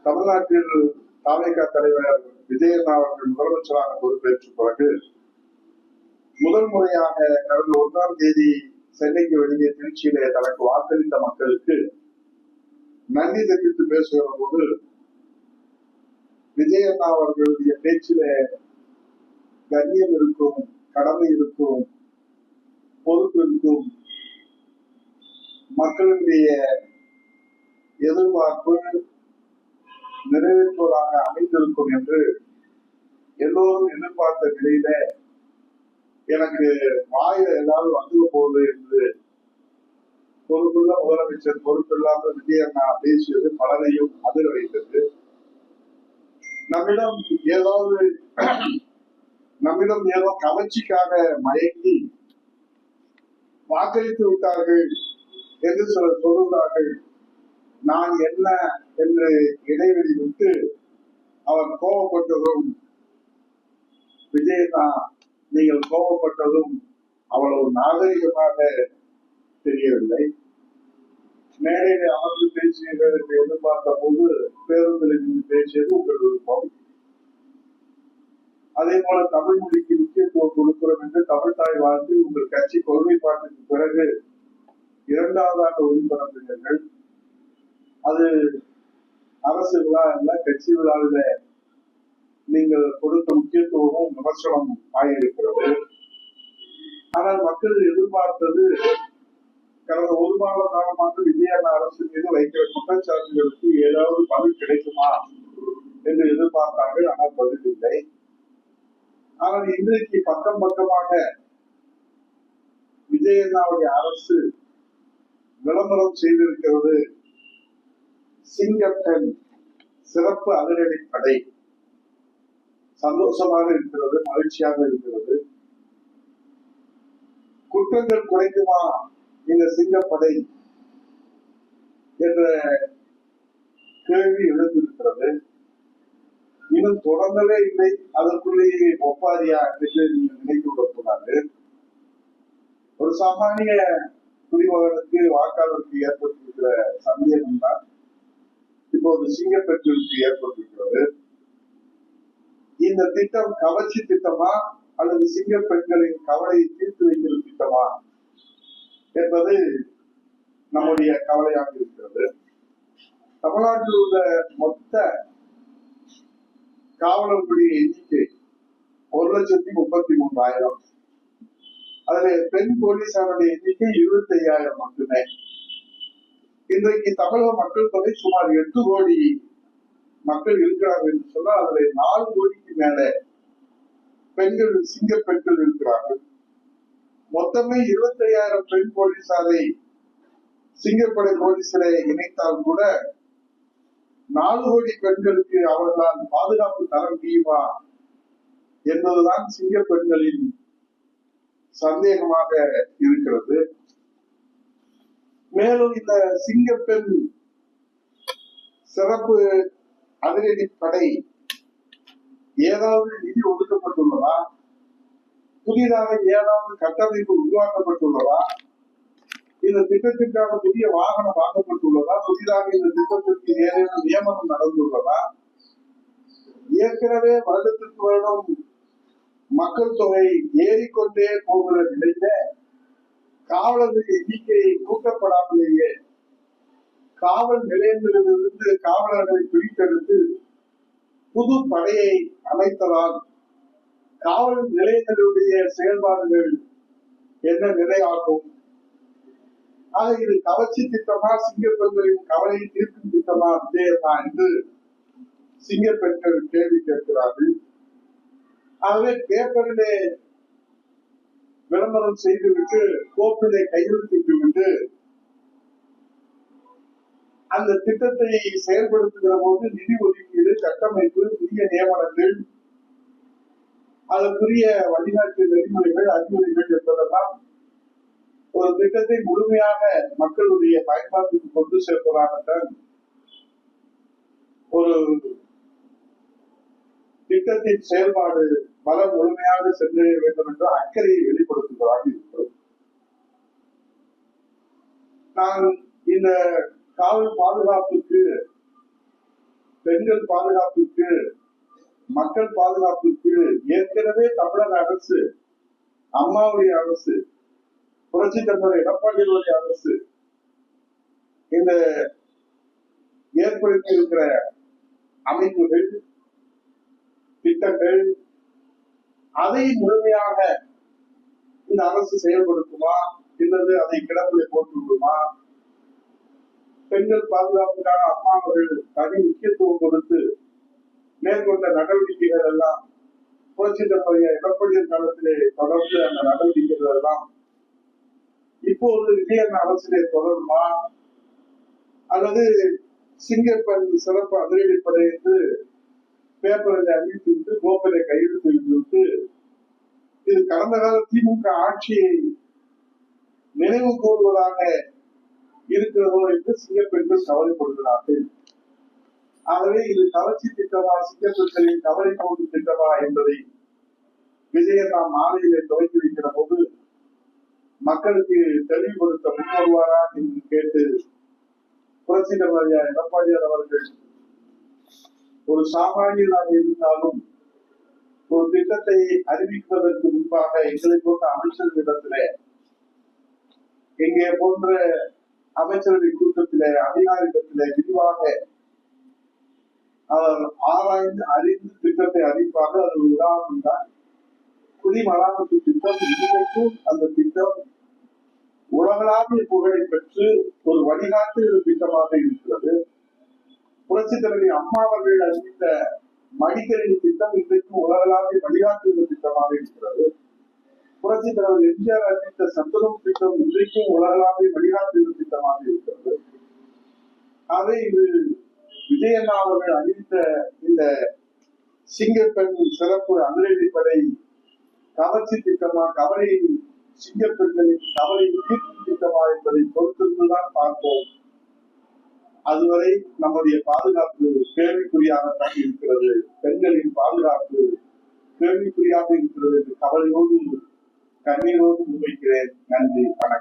தமிழ்நாட்டில் தாவேகா தலைவர் விஜயண்ணா அவர்கள் முதலமைச்சராக பொறுப்பேற்ற பிறகு முதல் முறையாக கடந்த 1ஆம் தேதி சென்னைக்கு வெளியே திருச்சியிலே தனக்கு வாக்களித்த மக்களுக்கு நன்றி தெரிவித்து பேசுகிற போது விஜயண்ணா அவர்களுடைய பேச்சிலே கண்ணியம் இருக்கும், கடமை இருக்கும், பொறுப்பு இருக்கும், மக்களுடைய எதிர்பார்ப்பு நிறைவேற்றுவதாக அமைந்திருக்கும் என்று எல்லோரும் எதிர்பார்த்த நிலையில எனக்கு வாயில ஏதாவது வந்து போகுது என்று பொறுப்புள்ள முதலமைச்சர் பொறுப்பில்லாத விஜயண்ணா பேசியது பலரையும் அதிர வைத்தது. நம்மிடம் ஏதோ கவர்ச்சிக்காக மயங்கி வாக்களித்து விட்டார்கள் என்று சிலர் சொல்கிறார்கள். நான் என்ன என்று இடைவெளி விட்டு அவர் கோபப்பட்டதும், விஜயண்ணா நீங்கள் கோபப்பட்டதும் அவ்வளவு நாகரிகமாக தெரியவில்லை. மேடையை அமர்ந்து பேசியீர்கள் என்று எதிர்பார்த்த போது பேருந்தில் இருந்து பேசியது உங்கள் விருப்பம். அதே போல தமிழ் மொழிக்கு முக்கியத்துவம் கொடுக்கிறோம் என்று தமிழ் தாய் வாழ்த்து உங்கள் கட்சி கொள்கைப்பாட்டுக்கு பிறகு 2வது ஆண்டு ஒளிபரப்பினர்கள். அது அரசு விழா அல்ல, கட்சி விழாவில நீங்கள் கொடுத்த முக்கியத்துவமும் விமர்சனம் ஆகியிருக்கிறது. ஆனால் மக்கள் எதிர்பார்த்தது கடந்த 1 மாத காலமாக விஜயண்ணா அரசு மீது வைக்கிற குற்றச்சாட்டுகளுக்கு ஏதாவது பதில் கிடைக்குமா என்று எதிர்பார்த்தார்கள். ஆனால் பதில் இல்லை. ஆனால் இன்றைக்கு பக்கம் பக்கமாக விஜயண்ணாவுடைய அரசு விளம்பரம் செய்திருக்கிறது. சிங்கப்பெண் சிறப்பு அதிரடி படை. சந்தோஷமாக இருக்கிறது, மகிழ்ச்சியாக இருக்கிறது. குற்றங்கள் குறைக்குமா இந்த சிங்கப்படை என்ற கேள்வி எழுந்திருக்கிறது. இன்னும் தொடங்கவே இல்லை, அதற்குள்ளேயே ஒப்பாரியா என்று நீங்கள் நினைத்து விடக்கூடாது. ஒரு சாமானிய குடிமகனுக்கு வாக்காளருக்கு ஏற்பட்டிருக்கிற சந்தேகம் தான் இப்போது சிங்கப்பெண்களுக்கு ஏற்பட்டிருக்கிறது. இந்த திட்டம் கவர்ச்சி திட்டமா அல்லது சிங்க பெண்களின் கவலையை தீர்த்து வைக்கிற திட்டமா என்பது நம்முடைய கவலையாக இருக்கிறது. தமிழ்நாட்டில் உள்ள மொத்த காவலர்களுடைய எண்ணிக்கை 1,33,000. அதில் பெண் போலீசாருடைய எண்ணிக்கை 25,000 மட்டுமே. இன்றைக்கு தமிழக மக்கள் தொகை சுமார் 8 கோடி மக்கள் இருக்கிறார்கள் என்று சொன்னால் அதில் 4 கோடிக்கு மேல பெண்கள், சிங்க பெண்கள் இருக்கிறார்கள். மொத்தமே 25,000 பெண் போலீசாரை சிங்கப்படை போலீசரை இணைத்தால் கூட 4 கோடி பெண்களுக்கு அவர்களால் பாதுகாப்பு தர முடியுமா என்பதுதான் சிங்க பெண்களின் சந்தேகமாக இருக்கிறது. மேலும் இந்த சிங்கப்பெண் சிறப்பு அதிரடி படை ஏதாவது நிதி ஒதுக்கப்பட்டுள்ளதா? புதிதாக ஏதாவது கட்டமைப்பு உருவாக்கப்பட்டுள்ளதா? இந்த திட்டத்திற்கான புதிய வாகனம் வாங்கப்பட்டுள்ளதா? புதிதாக இந்த திட்டத்திற்கு ஏதேனும் நியமனம் நடந்துள்ளதா? ஏற்கனவே வருடத்திற்கு வருடம் மக்கள் தொகை ஏறிக்கொண்டே போகிற நிலையில காவலர்கள் எண்ணிக்கையை கூட்டப்படாமலேயே காவல் நிலையங்களிலிருந்து காவலர்களை பிரித்தெடுத்து புது படையை அமைத்ததால் காவல் நிலையங்களுடைய செயல்பாடுகள் என்ன நிலையாகும்? ஆக இது கவர்ச்சி திட்டமா, சிங்கப்பெண்களின் கவலையை தீர்க்கும் திட்டமா விஜயண்ணா என்று சிங்கப்பெண்கள் கேள்வி கேட்கிறார்கள். ஆகவே பேப்பரிலே விளம்பரம் செய்துவிட்டு கோப்பிலே கையெழுத்திட்டு விட்டு அந்த திட்டத்தை செயல்படுத்துகிற போது நிதி ஒதுக்கீடு, கட்டமைப்பு, புதிய நியமனங்கள், அதற்குரிய வழிகாட்டு நெறிமுறைகள், அறிவுரைகள் என்பதெல்லாம் ஒரு திட்டத்தை முழுமையாக மக்களுடைய பயன்பாட்டுக்கு கொண்டு சேர்ப்பதாகத்தான் ஒரு திட்டத்தின் செயல்பாடு பல முழுமையாக சென்றடைய வேண்டும் என்ற அக்கறையை வெளிப்படுத்துவதாக இருக்கிறது. நான் இந்த காவல் பாதுகாப்புக்கு பெண்கள் பாதுகாப்புக்கு, மக்கள் பாதுகாப்புக்கு ஏற்கனவே தமிழக அரசு, அம்மாவுடைய அரசு, புரட்சி தலைவர் எடப்பாடியுடைய அரசு இந்த ஏற்படுத்தி இருக்கிற அமைப்புகள், திட்டங்கள், அதை முழுமையாக இந்த அரசு செயல்படுத்துமா அல்லது அதை கிடப்பிலே போட்டு விடுமா? பெண்கள் பாதுகாப்புக்காக அம்மா அவர்கள் தனி முக்கியத்துவம் கொடுத்து மேற்கொண்ட நடவடிக்கைகள் எல்லாம் புரட்சி தலைவர் எடப்பாடியின் காலத்திலே தொடர்ந்து அந்த நடவடிக்கைகள் எல்லாம் இப்போது விஜயன் அரசிலே தொடருமா அல்லது சிங்கப்பெண் சிறப்பு அதிரடிப்படை என்று பேப்பரில் அறிவித்துவிட்டு கோப்பரை கையெழுத்து விட்டு இது கடந்த கால திமுக ஆட்சியை நினைவு கூறுவதாக இருக்கிறதோ என்று சிங்கப்பெண்கள் கவலைப்படுகிறார்கள். ஆகவே இது கவர்ச்சி திட்டமா, சிங்கப்பெண்களின் கவலை போடும் திட்டமா என்பதை விஜயன் நாம் மாலையிலே துவக்கி வைக்கிற போது மக்களுக்கு தெளிவுபடுத்த முன்வருவாரா என்று கேட்டு புரட்சி தலைவர் எடப்பாடியார் அவர்கள் ஒரு சாமானியனாக இருந்தாலும் ஒரு திட்டத்தை அறிவிப்பதற்கு முன்பாக எங்களை போன்ற அமைச்சர்களிடத்திலே, எங்கே போன்ற அமைச்சரவை கூட்டத்திலே, அதிகாரிகளிடத்திலே விரிவாக அவர் ஆராய்ந்து அறிந்து திட்டத்தை அறிவிப்பார்கள். அது ஒரு உதாரணம் தான் குடிமராமத்து திட்டம். இன்றைக்கும் அந்த திட்டம் உலகளாவிய புகழை பெற்று ஒரு வழிகாட்டுகிற திட்டமாக இருக்கிறது. புரட்சி தலைவர் அம்மா அவர்கள் அறிவித்த மடிக்கணினி திட்டம் இன்றைக்கும் உலகளாவிய வழிகாட்டுகிற திட்டமாக இருக்கிறது. புரட்சி தலைவர் எம்ஜிஆர் அறிவித்த சத்துணவு திட்டம் இன்றைக்கும் உலகளாவிய வழிகாட்டுகிற திட்டமாக இருக்கிறது. ஆகவே இது விஜயண்ணா அவர்கள் அறிவித்த இந்த சிங்கப்பெண் சிறப்பு அதிரடிப்படை கவர்ச்சி திட்டமா, கவலை சிங்கப்பெண்களின் கவலை தீர்க்கும் திட்டமா என்பதை பொறுத்திருந்துதான் பார்ப்போம். அதுவரை நம்முடைய பாதுகாப்பு கேள்விக்குறியாகத்தான் இருக்கிறது. பெண்களின் பாதுகாப்பு கேள்விக்குறியாக இருக்கிறது என்று கவலையோடு கண்ணீரோடு முன்வைக்கிறேன். நன்றி, வணக்கம்.